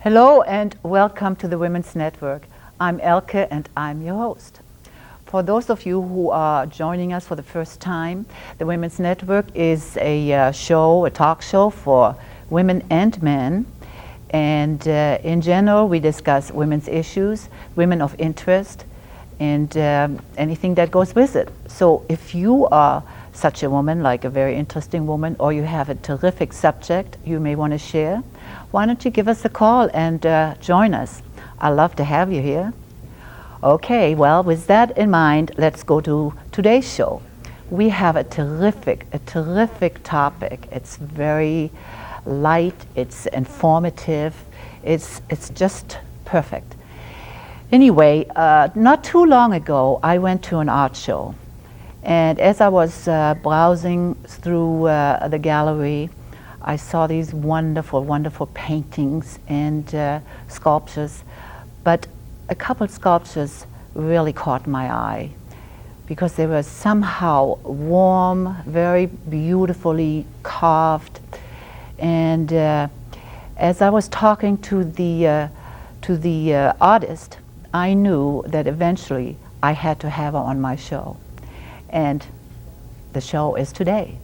Hello and welcome to the Women's Network. I'm Elke and I'm your host. For those of you who are joining us for the first time, the Women's Network is a talk show for women and men. And in general, we discuss women's issues, women of interest, and anything that goes with it. So if you are such a woman, like a very interesting woman, or you have a terrific subject you may want to share, why don't you give us a call and join us? I'd love to have you here. Okay, well, with that in mind, let's go to today's show. We have a terrific topic. It's very light, it's informative, it's just perfect. Anyway, not too long ago, I went to an art show. And as I was browsing through the gallery, I saw these wonderful paintings and sculptures. But a couple sculptures really caught my eye because they were somehow warm, very beautifully carved. And as I was talking to the artist, I knew that eventually I had to have her on my show. And the show is today,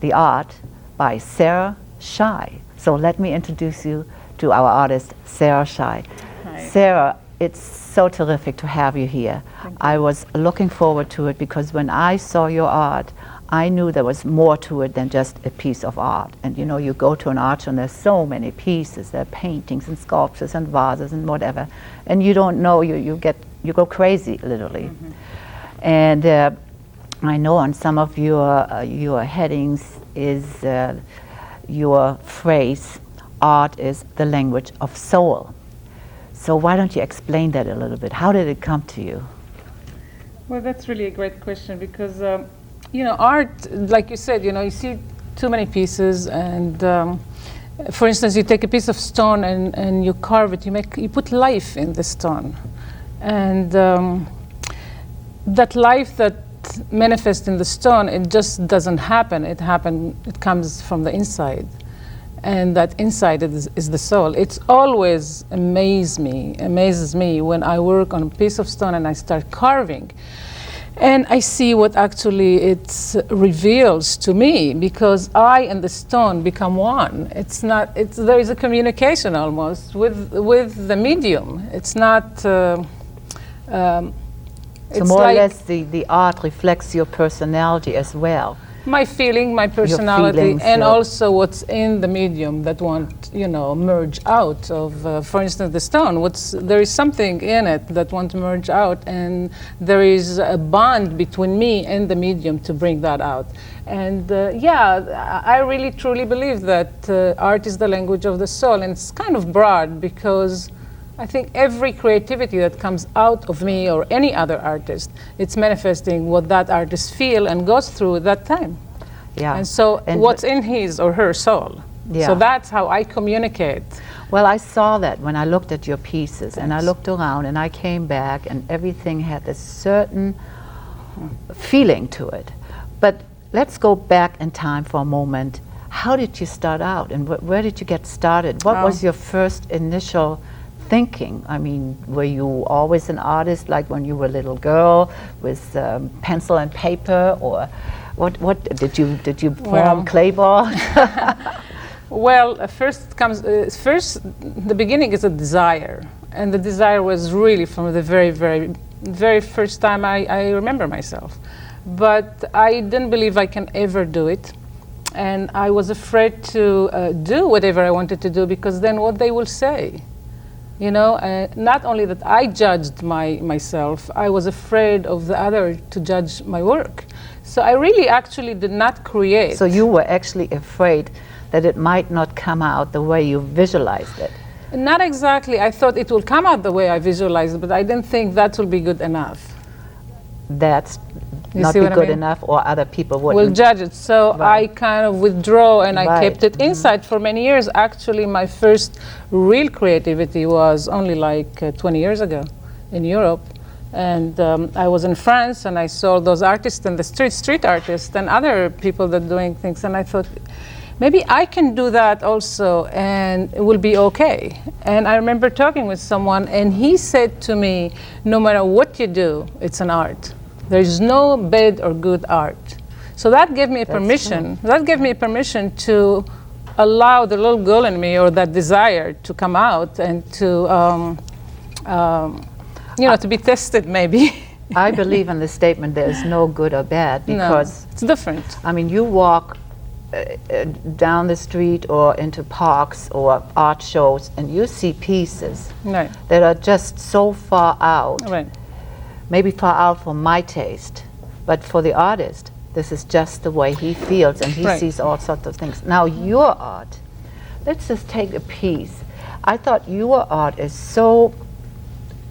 The Art by Sara Shai. So let me introduce you to our artist, Sara Shai. Hi. Sara, it's so terrific to have you here. I was looking forward to it because when I saw your art, I knew there was more to it than just a piece of art. And you know, you go to an art show and there's so many pieces. There are paintings and sculptures and vases and whatever. And you don't know, you go crazy, literally. Mm-hmm. And I know on some of your headings is your phrase, art is the language of soul. So why don't you explain that a little bit? How did it come to you? Well, that's really a great question because, art, like you said, you see too many pieces and, for instance, you take a piece of stone and you carve it, you put life in the stone. And that life that manifests in the stone, it just doesn't happen. It comes from the inside. And that inside is the soul. It's always amazes me when I work on a piece of stone and I start carving. And I see what actually it reveals to me because I and the stone become one. There is a communication almost with the medium. It's not, so more or less the art reflects your personality as well. My feeling, my personality, and also what's in the medium that won't, merge out of, for instance, the stone. There is something in it that won't merge out, and there is a bond between me and the medium to bring that out. And I really truly believe that art is the language of the soul, and it's kind of broad because I think every creativity that comes out of me or any other artist, it's manifesting what that artist feel and goes through at that time. Yeah. And so what's in his or her soul. Yeah. So that's how I communicate. Well, I saw that when I looked at your pieces. Thanks. And I looked around and I came back and everything had a certain feeling to it. But let's go back in time for a moment. How did you start out and where did you get started? What was your first initial thinking? I mean, were you always an artist, like when you were a little girl with pencil and paper, or what did you form clay balls? Well, the beginning is a desire, and the desire was really from the very first time I remember myself. But I didn't believe I can ever do it, and I was afraid to do whatever I wanted to do because then what they will say. Not only that I judged myself, I was afraid of the other to judge my work. So I really actually did not create. So you were actually afraid that it might not come out the way you visualized it? Not exactly. I thought it will come out the way I visualized it, but I didn't think that will be good enough. That's You not see be what I good mean? enough, or other people Will wouldn't. judge it. So Right. I kind of withdraw and I Right. kept it inside for many years. Actually, my first real creativity was only like 20 years ago in Europe. And I was in France and I saw those artists in the street artists and other people that doing things. And I thought, maybe I can do that also and it will be okay. And I remember talking with someone and he said to me, no matter what you do, it's an art. There's no bad or good art. So that gave me permission. True. That gave me permission to allow the little girl in me or that desire to come out and to, to be tested maybe. I believe in the statement there is no good or bad because no, it's different. I mean, you walk down the street or into parks or art shows and you see pieces Right. that are just so far out, Right. maybe far out for my taste, but for the artist, this is just the way he feels and he Right. sees all sorts of things. Now your art, let's just take a piece. I thought your art is so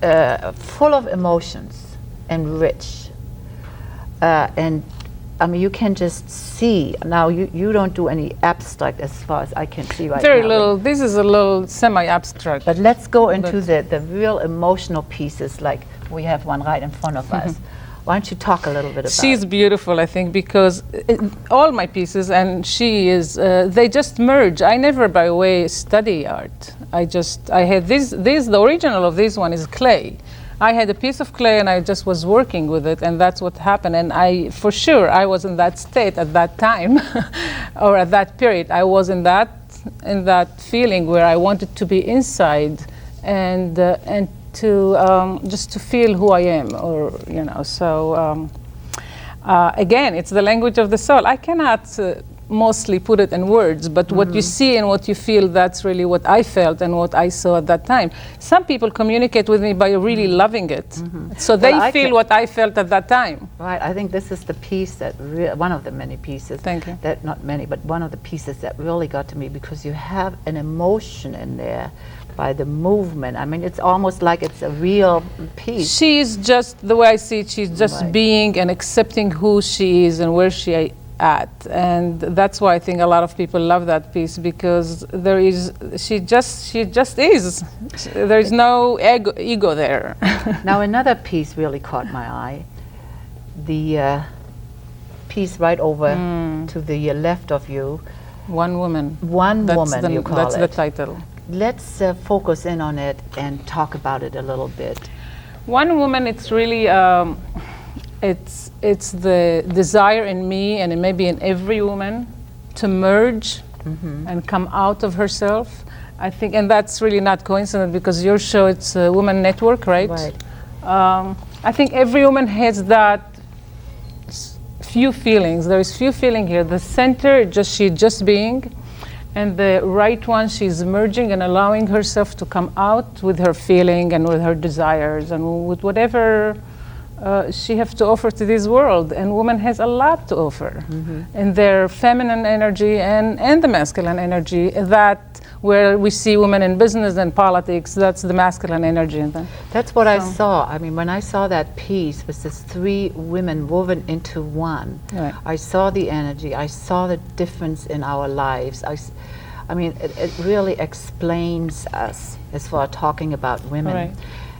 full of emotions and rich, and I mean you can just see. Now you don't do any abstract as far as I can see right now. Very little. This is a little semi-abstract. But let's go into the real emotional pieces, like we have one right in front of us. Why don't you talk a little bit about She's it? beautiful, I think, because all my pieces, and she is, they just merge. I never, by the way, study art. I had the original of this one is clay. I had a piece of clay and I just was working with it, and that's what happened. And for sure, I was in that state at that time, or at that period. I was in that feeling where I wanted to be inside and to just to feel who I am, or So again, it's the language of the soul. I cannot mostly put it in words, but what you see and what you feel, that's really what I felt and what I saw at that time. Some people communicate with me by really loving it, so they feel what I felt at that time. Right, I think this is the piece that one of the many pieces. Thank you. That not many, but one of the pieces that really got to me because you have an emotion in there by the movement. I mean, it's almost like it's a real piece. She's just, the way I see it, she's just Right. being and accepting who she is and where she at, and that's why I think a lot of people love that piece, because she just is. There is no ego there. Now another piece really caught my eye. The piece right over to the left of you. One woman. One woman, you call that's it. the title. Let's focus in on it and talk about it a little bit. One woman, it's really, it's the desire in me and maybe in every woman to merge and come out of herself. I think, and that's really not coincident because your show, it's a woman network, right? Right. I think every woman has that few feelings. There is few feeling here. The center, she just being, and the right one, she's merging and allowing herself to come out with her feeling and with her desires and with whatever she has to offer to this world. And woman has a lot to offer in their feminine energy and the masculine energy. That where we see women in business and politics, that's the masculine energy. That's what I saw. I mean, when I saw that piece with this three women woven into one, Right. I saw the energy. I saw the difference in our lives. I mean, it really explains us as far as talking about women. Right.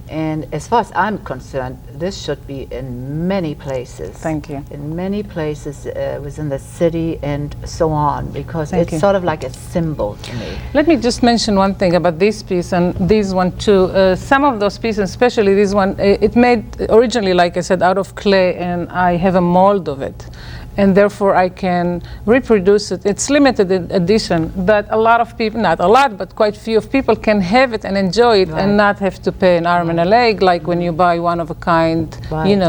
And as far as I'm concerned, this should be in many places. Thank you. In many places within the city and so on, because Thank it's you. sort of like a symbol to me. Let me just mention one thing about this piece and this one too. Some of those pieces, especially this one, it made originally, like I said, out of clay, and I have a mold of it. And therefore I can reproduce it. It's limited edition, but a lot of people, not a lot, but quite few of people can have it and enjoy it and not have to pay an arm and a leg like when you buy one of a kind,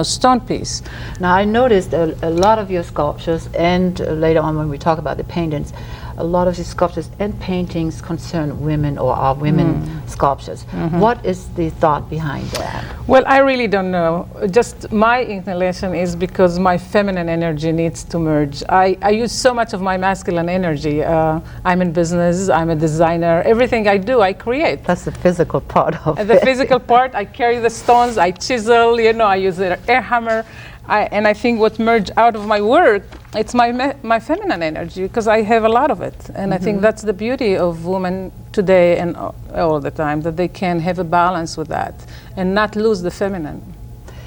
stone piece. Now I noticed a lot of your sculptures, and later on when we talk about the paintings, a lot of these sculptures and paintings concern women or are women sculptures. What is the thought behind that? Well, I really don't know. Just my inclination is because my feminine energy needs to merge. I use so much of my masculine energy. I'm in business, I'm a designer. Everything I do, I create. That's the physical part of The it. physical part, I carry the stones, I chisel, I use an air hammer. And I think what merged out of my work, it's my feminine energy, because I have a lot of it. And I think that's the beauty of women today and all the time, that they can have a balance with that and not lose the feminine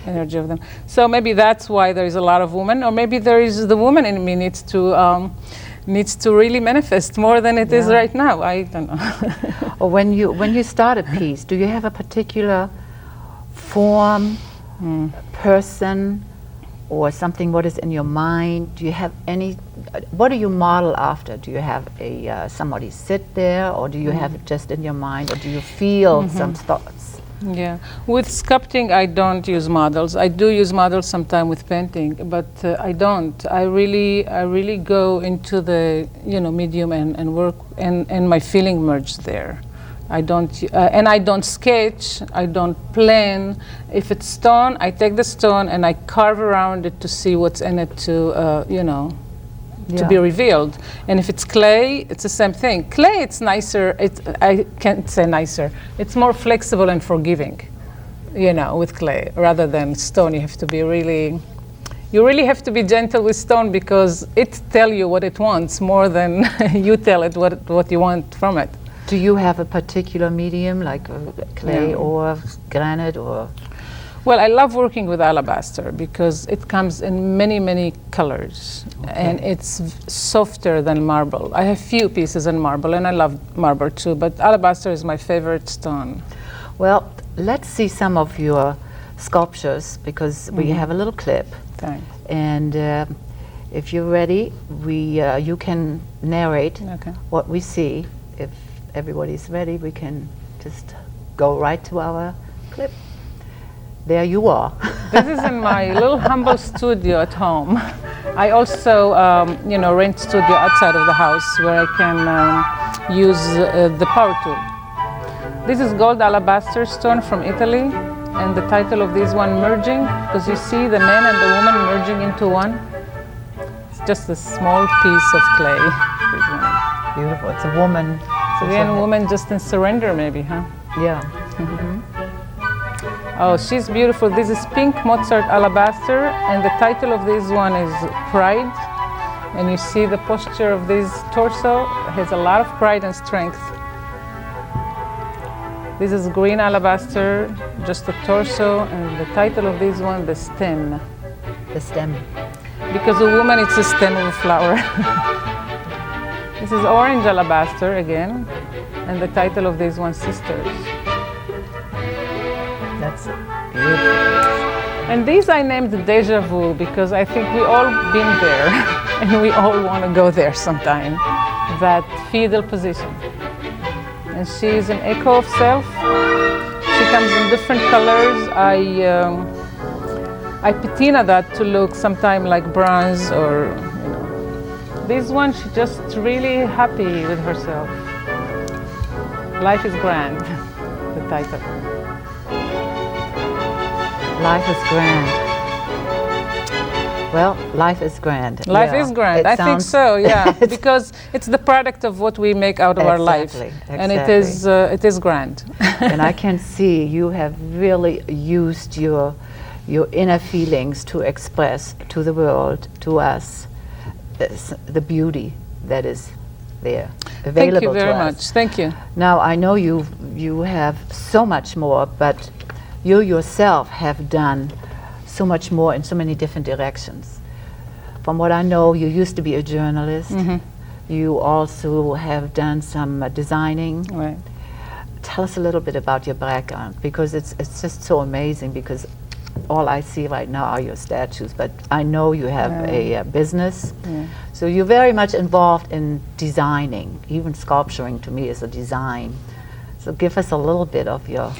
energy of them. So maybe that's why there is a lot of women, or maybe there is the woman in me needs to needs to really manifest more than it is right now. I don't know. Or when you start a piece, do you have a particular form, person, or something what is in your mind? Do you have any, what do you model after? Do you have somebody sit there, or do you have it just in your mind, or do you feel some thoughts? Yeah, with sculpting I don't use models. I do use models sometime with painting, but I don't. I really go into the medium and work, and my feeling merge there. I don't, and I don't sketch, I don't plan. If it's stone, I take the stone and I carve around it to see what's in it to be revealed. And if it's clay, it's the same thing. Clay, it's nicer, I can't say nicer, it's more flexible and forgiving, with clay, rather than stone. You have to be you really have to be gentle with stone, because it tells you what it wants more than you tell it what you want from it. Do you have a particular medium, like clay or granite or? Well, I love working with alabaster because it comes in many, many colors, and it's softer than marble. I have few pieces in marble, and I love marble too, but alabaster is my favorite stone. Well, let's see some of your sculptures, because we have a little clip. Thanks. And if you're ready, you can narrate what we see. If everybody's ready, we can just go right to our clip. There you are. This is in my little humble studio at home. I also, rent studio outside of the house where I can use the power tool. This is gold alabaster stone from Italy, and the title of this one, Merging, because you see the man and the woman merging into one. It's just a small piece of clay. Beautiful. It's a woman. So again, woman just in surrender, maybe, huh? Yeah. Oh, she's beautiful. This is pink Mozart alabaster, and the title of this one is Pride. And you see the posture of this torso has a lot of pride and strength. This is green alabaster, just the torso, and the title of this one, The Stem. The stem. Because a woman, it's a stem of a flower. This is orange alabaster again, and the title of this one, Sisters. That's beautiful. And these I named Deja Vu because I think we all been there and we all want to go there sometime, that fetal position. And she is an echo of self. She comes in different colors. I patina that to look sometime like bronze, or this one, she's just really happy with herself. Life is grand, the title. Life is grand. Well, life is grand. Life is grand. I think so, yeah, because it's the product of what we make out of our life, and it is grand. And I can see you have really used your inner feelings to express to the world, to us, the beauty that is there, available to us. Thank you very much. Thank you. Now, I know you have so much more, but you yourself have done so much more in so many different directions. From what I know, you used to be a journalist. You also have done some designing. Right. Tell us a little bit about your background, because it's just so amazing, because all I see right now are your statues, but I know you have a business. So you're very much involved in designing. Even sculpturing to me is a design. So give us a little bit of your...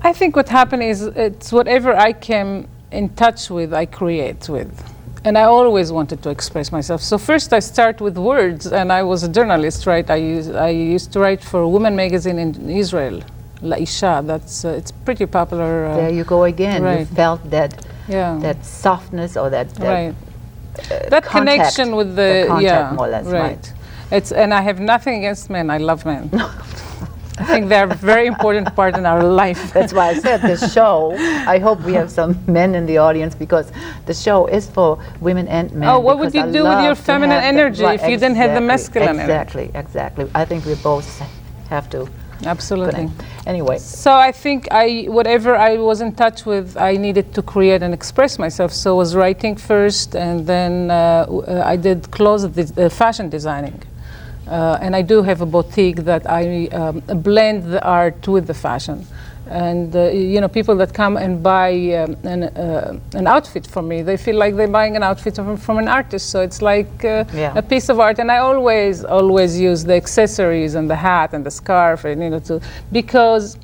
I think what happened is it's whatever I came in touch with, I create with. And I always wanted to express myself. So first I start with words, and I was a journalist, right? I used to write for a women magazine in Israel, La Isha. That's it's pretty popular. There you go again. Right. You felt that softness, or that that connection with the contact, more or less, right. And I have nothing against men. I love men. I think they're a very important part in our life. That's why I said the show. I hope we have some men in the audience, because the show is for women and men. Oh, what would you do with your feminine energy if you didn't have the masculine energy? Exactly. I think we both have to. Absolutely. Connect. Anyway. So I think whatever I was in touch with, I needed to create and express myself. So I was writing first, and then I did clothes fashion designing. And I do have a boutique that I blend the art with the fashion. And you know, people that come and buy an outfit from me, they feel like they're buying an outfit from an artist. So it's like a piece of art. And I always use the accessories and the hat and the scarf, and you know, because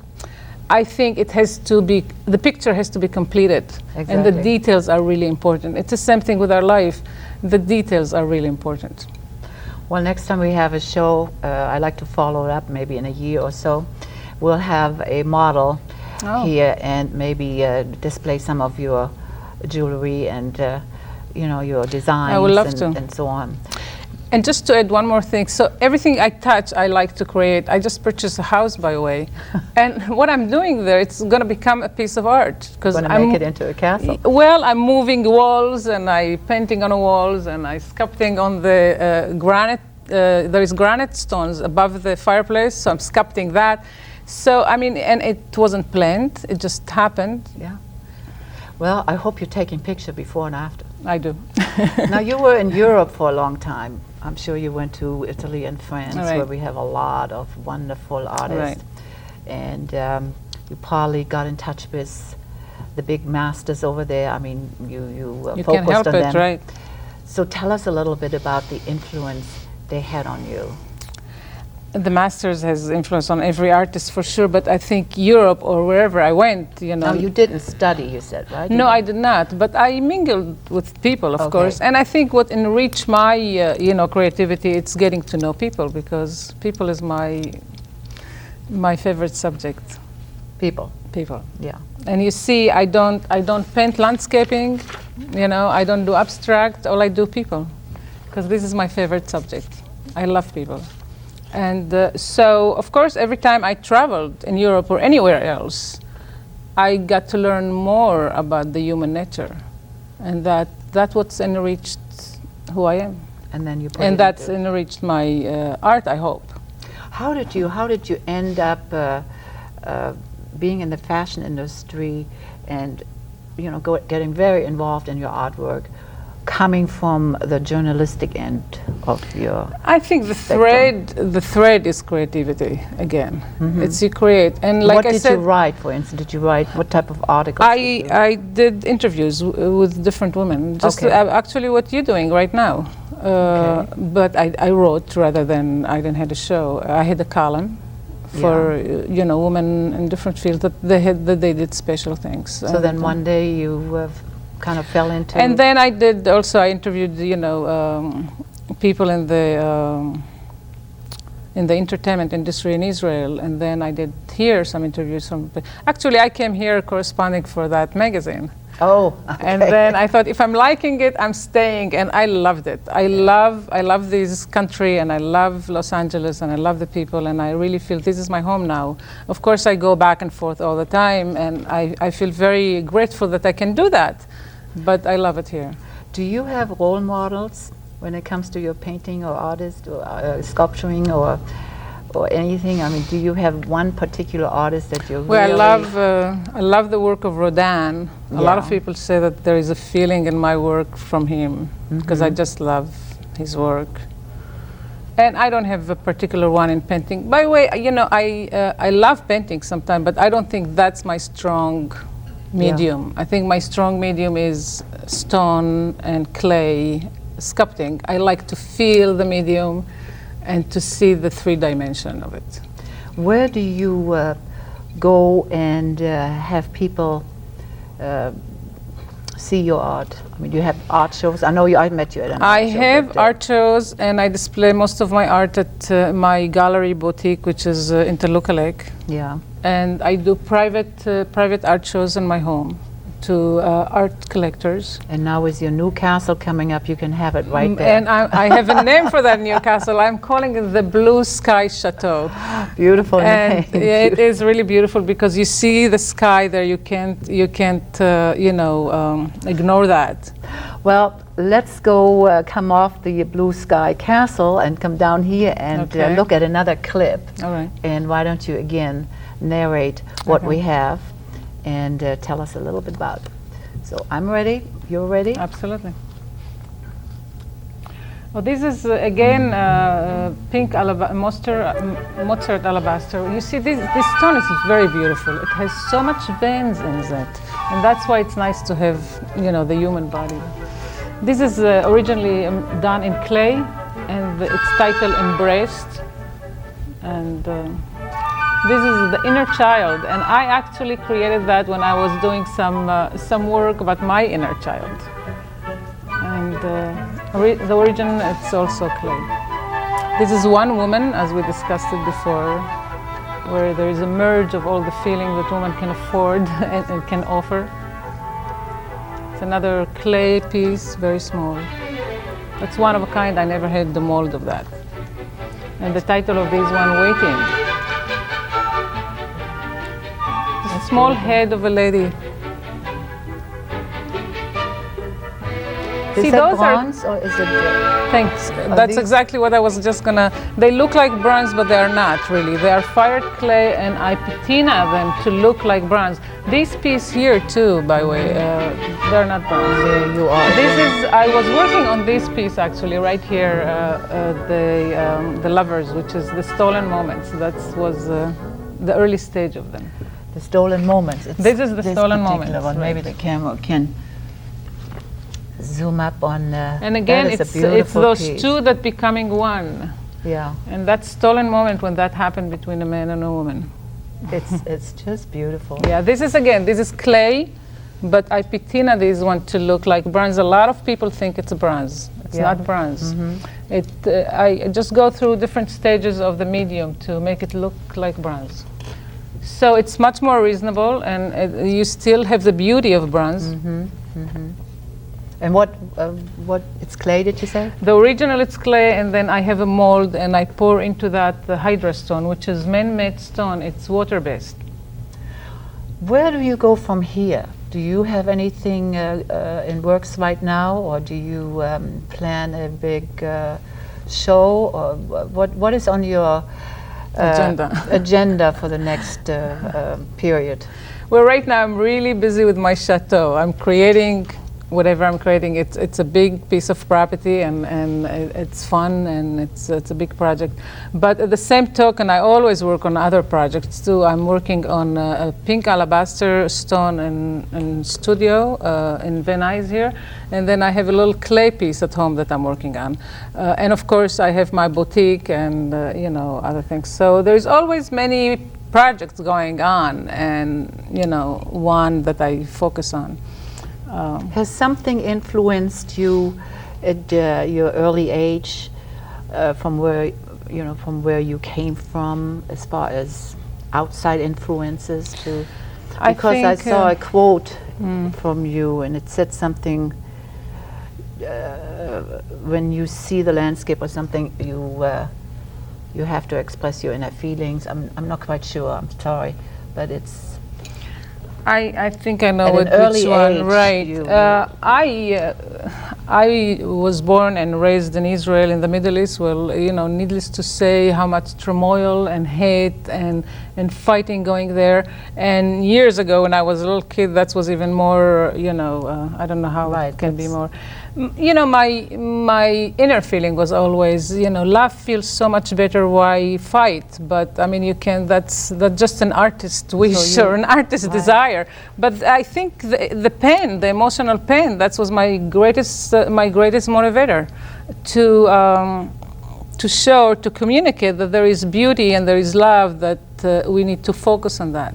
I think it has to be, the picture has to be completed. Exactly. And the details are really important. It's the same thing with our life. The details are really important. Well, next time we have a show, I'd like to follow it up maybe in a year or so. We'll have a model here and maybe display some of your jewelry and you know, your designs. I would love to. And so on. And just to add one more thing, so everything I touch, I like to create. I just purchased a house, by the way, and what I'm doing there, it's going to become a piece of art. Because I'm make it into a castle. Well, I'm moving walls, and I painting on the walls, and I sculpting on the granite. There is granite stones above the fireplace, so I'm sculpting that. So I mean, and it wasn't planned; it just happened. Yeah. Well, I hope you're taking picture before and after. I do. Now, you were in Europe for a long time. I'm sure you went to Italy and France, right, where we have a lot of wonderful artists. Right. And you probably got in touch with the big masters over there. I mean, you focused can't help on it, them. right? So tell us a little bit about the influence they had on you. The masters has influence on every artist for sure, but I think Europe or wherever I went, you know. No, you didn't study, you said, right? No, I did not, but I mingled with people, of course. And I think what enriched my, you know, creativity, it's getting to know people, because people is my favorite subject. People. People. Yeah. And you see, I don't paint landscaping, you know, I don't do abstract, all I do people, because this is my favorite subject. I love people. And so, of course, every time I traveled in Europe or anywhere else, I got to learn more about the human nature, and that's what's enriched who I am. And then you. And that's enriched my art, I hope. How did you end up being in the fashion industry, and you know, getting very involved in your artwork, coming from the journalistic end of your I think the thread is creativity again. Mm-hmm. It's you create, and like what I said, did you write, for instance? Did you write, what type of articles? I did interviews with different women, just actually what you're doing right now. But I wrote rather than I didn't have a show. I had a column for you know, women in different fields that they did special things. So then one day you kind of fell into. And then I interviewed, you know, people in the entertainment industry in Israel, and then I did here some interviews from. Actually, I came here corresponding for that magazine. Oh, okay. And then I thought, if I'm liking it, I'm staying, and I loved it. I love this country, and I love Los Angeles, and I love the people, and I really feel this is my home now. Of course, I go back and forth all the time, and I feel very grateful that I can do that, but I love it here. Do you have role models when it comes to your painting or artist or sculpturing or anything? I mean, do you have one particular artist that you really... Well, I love the work of Rodin. A lot of people say that there is a feeling in my work from him, because I just love his work. And I don't have a particular one in painting. By the way, you know, I love painting sometimes, but I don't think that's my strong medium. I think my strong medium is stone and clay sculpting. I like to feel the medium and to see the 3-dimension of it. Where do you go and have people see your art? I mean, do you have art shows? I know I met you at an art show. I have art shows, and I display most of my art at my gallery boutique, which is in Toluca Lake. Yeah. And I do private art shows in my home to art collectors. And now with your new castle coming up, you can have it right there. And I have a name for that new castle. I'm calling it the Blue Sky Chateau. Beautiful and name. It is really beautiful, because you see the sky there. You can't you know, ignore that. Well, let's go come off the blue sky castle and come down here and look at another clip. All right. And why don't you again narrate what we have and tell us a little bit about it. So I'm ready. You're ready? Absolutely. Well, this is again pink Mozart alabaster. You see, this stone is very beautiful. It has so much veins in it, and that's why it's nice to have, you know, the human body. This is originally done in clay, and it's titled Embraced. And this is the inner child, and I actually created that when I was doing some work about my inner child. And the origin, it's also clay. This is one woman, as we discussed it before, where there is a merge of all the feelings that woman can afford and can offer. It's another clay piece, very small. That's one of a kind. I never had the mold of that. And the title of this one, Waiting. A small head of a lady. Is that bronze or is it? Thanks. That's exactly what I was just gonna. They look like bronze, but they are not really. They are fired clay, and I patina them to look like bronze. This piece here too, by the way, they're not bronze. There you are. This is. I was working on this piece actually right here, the lovers, which is the stolen moments. That was the early stage of them. The stolen moments. This is the stolen moments. One. Right. Maybe the camera can zoom up on. And again, it's those piece. two that becoming one. Yeah. And that stolen moment when that happened between a man and a woman. It's just beautiful. Yeah, this is clay, but I patina this one to look like bronze. A lot of people think it's bronze. It's not bronze. I just go through different stages of the medium to make it look like bronze. So it's much more reasonable, and you still have the beauty of bronze. And what it's clay, did you say? The original, it's clay, and then I have a mold, and I pour into that the hydra stone, which is man-made stone. It's water-based. Where do you go from here? Do you have anything in works right now, or do you plan a big show, or what is on your agenda for the next period? Well, right now I'm really busy with my chateau. I'm creating whatever I'm creating. It's a big piece of property, and it's fun, and it's a big project. But at the same token, I always work on other projects too. I'm working on a pink alabaster stone in studio in Venice here, and then I have a little clay piece at home that I'm working on. And of course, I have my boutique and you know, other things. So there's always many projects going on, and you know, one that I focus on. Has something influenced you at your early age, from where you came from, as far as outside influences? Because I saw a quote from you, and it said something. When you see the landscape or something, you have to express your inner feelings. I'm not quite sure. I'm sorry, but it's. I think I know which one. Right. I was born and raised in Israel in the Middle East. Well, you know, needless to say, how much turmoil and hate and fighting going there. And years ago, when I was a little kid, that was even more. You know, I don't know how it can be more. You know, my inner feeling was always, you know, love feels so much better. Why fight? But I mean, you can. That's just an artist's wish or an artist's desire. But I think the pain, the emotional pain, that was my greatest motivator, to show, to communicate that there is beauty and there is love. That we need to focus on that.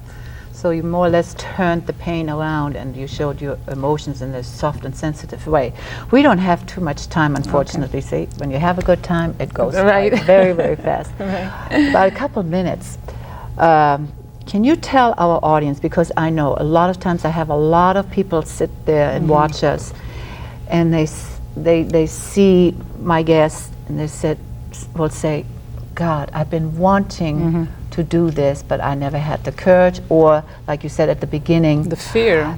So you more or less turned the pain around, and you showed your emotions in a soft and sensitive way. We don't have too much time, unfortunately. See, when you have a good time, it goes very, very fast. About a couple of minutes. Can you tell our audience, because I know a lot of times I have a lot of people sit there and watch us, and they see my guests, and they will say, God, I've been wanting to do this, but I never had the courage, or like you said at the beginning, the fear.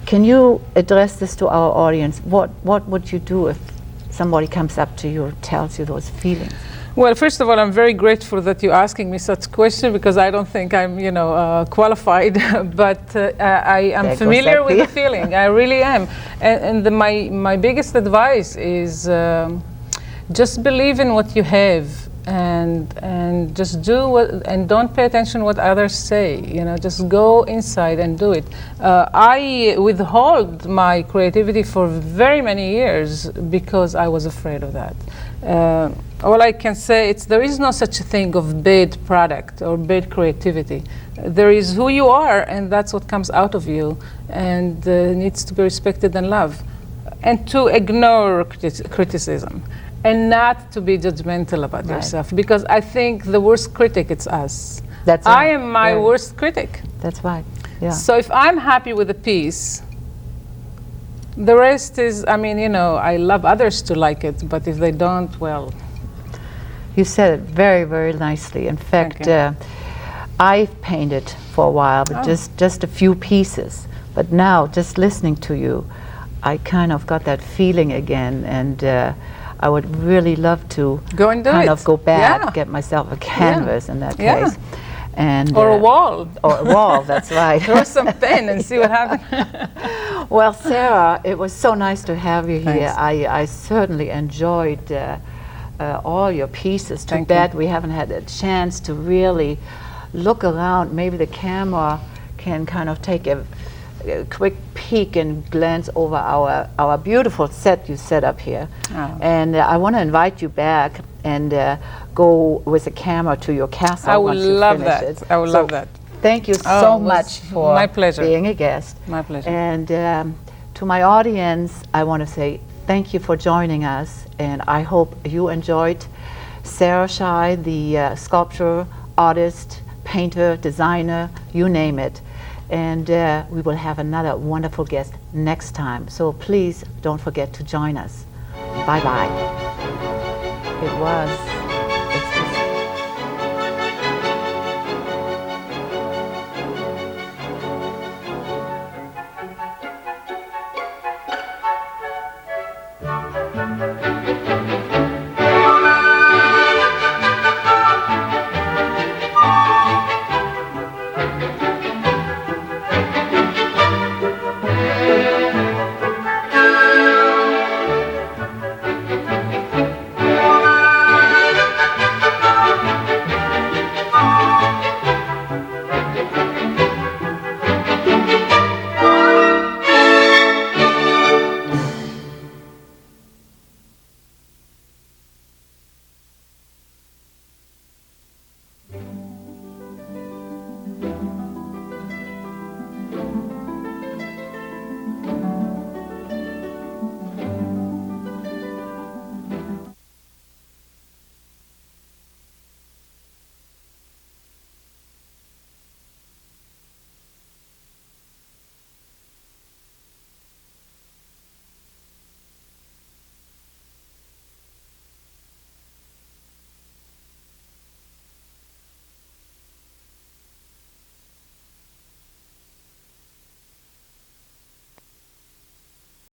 Can you address this to our audience? What would you do if somebody comes up to you and tells you those feelings? Well, first of all, I'm very grateful that you're asking me such question, because I don't think I'm, qualified. But I am familiar with the feeling. I really am. And my biggest advice is just believe in what you have, and just do what, and don't pay attention what others say. Just go inside and do it. I withhold my creativity for very many years because I was afraid of that. All I can say is there is no such thing of bad product or bad creativity. There is who you are, and that's what comes out of you, and needs to be respected and loved. And to ignore criticism, and not to be judgmental about yourself, because I think the worst critic, it's us. That's right. I am my worst critic. That's right. Yeah. So if I'm happy with a piece, the rest is, I love others to like it, but if they don't, well. You said it very, very nicely. In fact, I've painted for a while, but just a few pieces. But now, just listening to you, I kind of got that feeling again, and I would really love to go back, get myself a canvas in that case. And, or a wall. Or a wall, that's right. Throw some pen and see what happens. Well, Sara, it was so nice to have you here. Thanks. I certainly enjoyed all your pieces. Too bad we haven't had a chance to really look around. Maybe the camera can kind of take a quick peek and glance over our beautiful set you set up here. And I want to invite you back and go with a camera to your castle. I would love that. I would love that. Thank you so much for my pleasure. being a guest. My pleasure. And to my audience, I want to say thank you for joining us, and I hope you enjoyed Sara Shai, the sculptor, artist, painter, designer, you name it. And we will have another wonderful guest next time. So please don't forget to join us. Bye-bye. It was